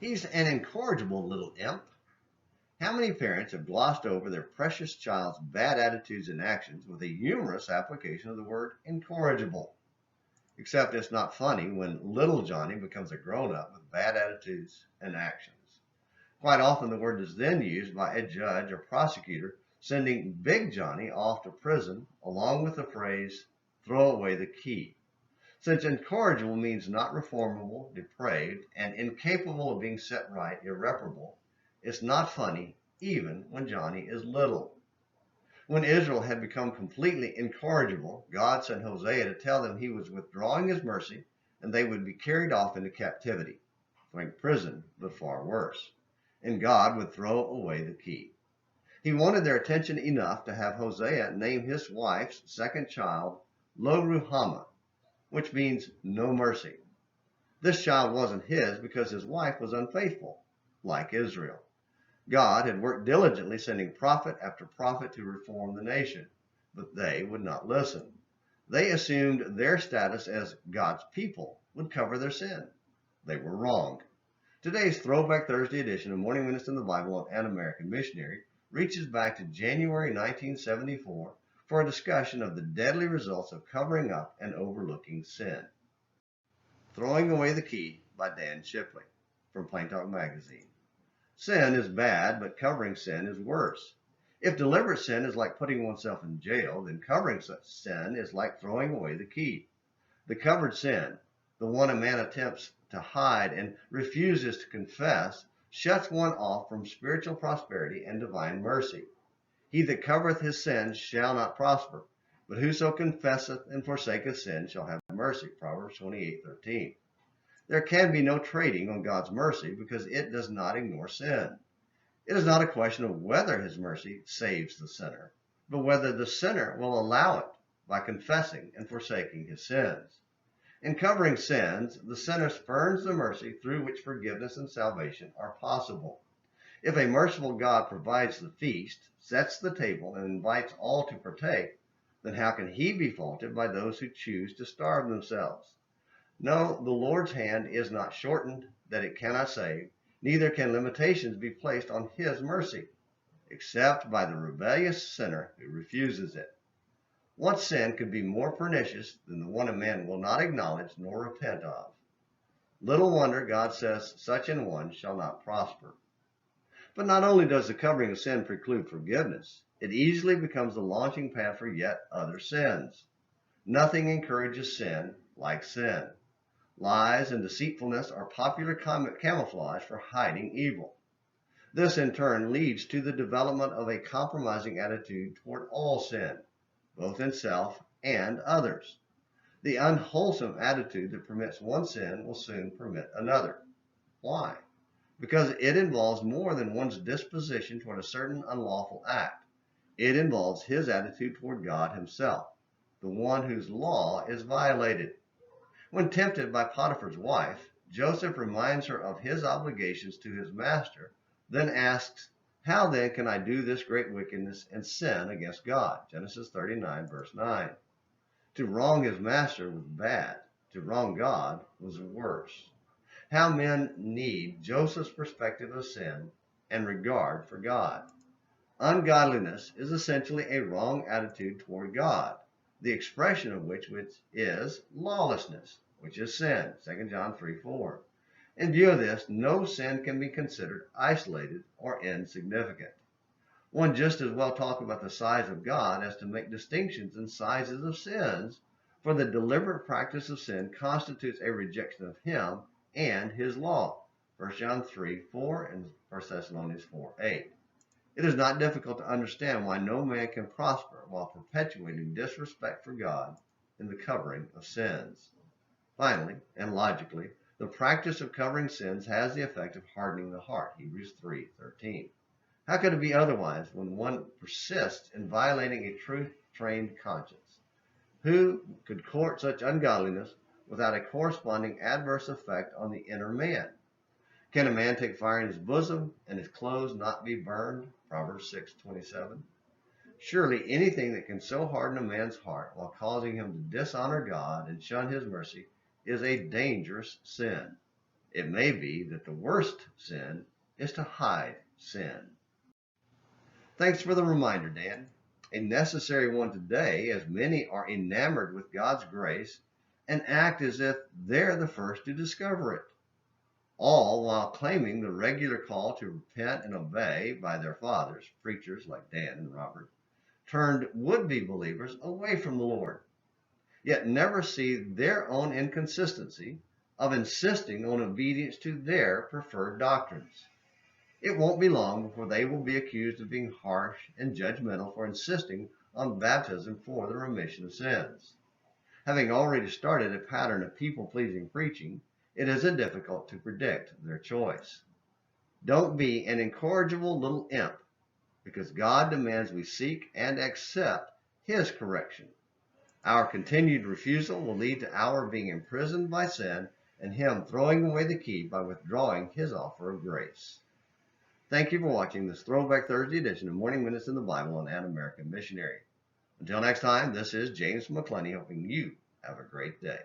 He's an incorrigible little imp. How many parents have glossed over their precious child's bad attitudes and actions with a humorous application of the word incorrigible? Except it's not funny when little Johnny becomes a grown-up with bad attitudes and actions. Quite often the word is then used by a judge or prosecutor sending Big Johnny off to prison along with the phrase, throw away the key. Since incorrigible means not reformable, depraved, and incapable of being set right, irreparable, it's not funny even when Johnny is little. When Israel had become completely incorrigible, God sent Hosea to tell them he was withdrawing his mercy and they would be carried off into captivity. Think prison, but far worse. And God would throw away the key. He wanted their attention enough to have Hosea name his wife's second child Lo-ruhamah, which means no mercy. This child wasn't his because his wife was unfaithful, like Israel. God had worked diligently sending prophet after prophet to reform the nation, but they would not listen. They assumed their status as God's people would cover their sin. They were wrong. Today's Throwback Thursday edition of Morning Minutes in the Bible of An American Missionary reaches back to January 1974 for a discussion of the deadly results of covering up and overlooking sin. Throwing Away the Key by Dan Shipley from Plain Talk Magazine. Sin is bad, but covering sin is worse. If deliberate sin is like putting oneself in jail, then covering such sin is like throwing away the key. The covered sin, the one a man attempts to hide and refuses to confess, shuts one off from spiritual prosperity and divine mercy. He that covereth his sins shall not prosper, but whoso confesseth and forsaketh sin shall have mercy. Proverbs 28:13. There can be no trading on God's mercy because it does not ignore sin. It is not a question of whether his mercy saves the sinner, but whether the sinner will allow it by confessing and forsaking his sins. In covering sins, the sinner spurns the mercy through which forgiveness and salvation are possible. If a merciful God provides the feast, sets the table, and invites all to partake, then how can he be faulted by those who choose to starve themselves? No, the Lord's hand is not shortened that it cannot save, neither can limitations be placed on his mercy, except by the rebellious sinner who refuses it. What sin could be more pernicious than the one a man will not acknowledge nor repent of? Little wonder God says such an one shall not prosper. But not only does the covering of sin preclude forgiveness, it easily becomes the launching pad for yet other sins. Nothing encourages sin like sin. Lies and deceitfulness are popular camouflage for hiding evil. This in turn leads to the development of a compromising attitude toward all sin, both in self and others. The unwholesome attitude that permits one sin will soon permit another. Why? Because it involves more than one's disposition toward a certain unlawful act. It involves his attitude toward God himself, the one whose law is violated. When tempted by Potiphar's wife, Joseph reminds her of his obligations to his master, then asks, how then can I do this great wickedness and sin against God? Genesis 39, verse 9. To wrong his master was bad. To wrong God was worse. How men need Joseph's perspective of sin and regard for God. Ungodliness is essentially a wrong attitude toward God, the expression of which is lawlessness, which is sin, 2 John 3:4. In view of this, no sin can be considered isolated or insignificant. One just as well talk about the size of God as to make distinctions in sizes of sins, for the deliberate practice of sin constitutes a rejection of him and his law, 1 John 3:4 and 1 Thessalonians 4:8. It is not difficult to understand why no man can prosper while perpetuating disrespect for God in the covering of sins. Finally, and logically, the practice of covering sins has the effect of hardening the heart, Hebrews 3:13. How could it be otherwise when one persists in violating a truth-trained conscience? Who could court such ungodliness without a corresponding adverse effect on the inner man? Can a man take fire in his bosom and his clothes not be burned? Proverbs 6:27. Surely anything that can so harden a man's heart while causing him to dishonor God and shun his mercy is a dangerous sin. It may be that the worst sin is to hide sin. Thanks for the reminder, Dan. A necessary one today, as many are enamored with God's grace and act as if they're the first to discover it, all while claiming the regular call to repent and obey by their fathers, preachers like Dan and Robert, turned would-be believers away from the Lord, yet never see their own inconsistency of insisting on obedience to their preferred doctrines. It won't be long before they will be accused of being harsh and judgmental for insisting on baptism for the remission of sins. Having already started a pattern of people-pleasing preaching, it isn't difficult to predict their choice. Don't be an incorrigible little imp, because God demands we seek and accept His correction. Our continued refusal will lead to our being imprisoned by sin and Him throwing away the key by withdrawing His offer of grace. Thank you for watching this Throwback Thursday edition of Morning Minutes in the Bible on An American Missionary. Until next time, this is James McClenny, hoping you have a great day.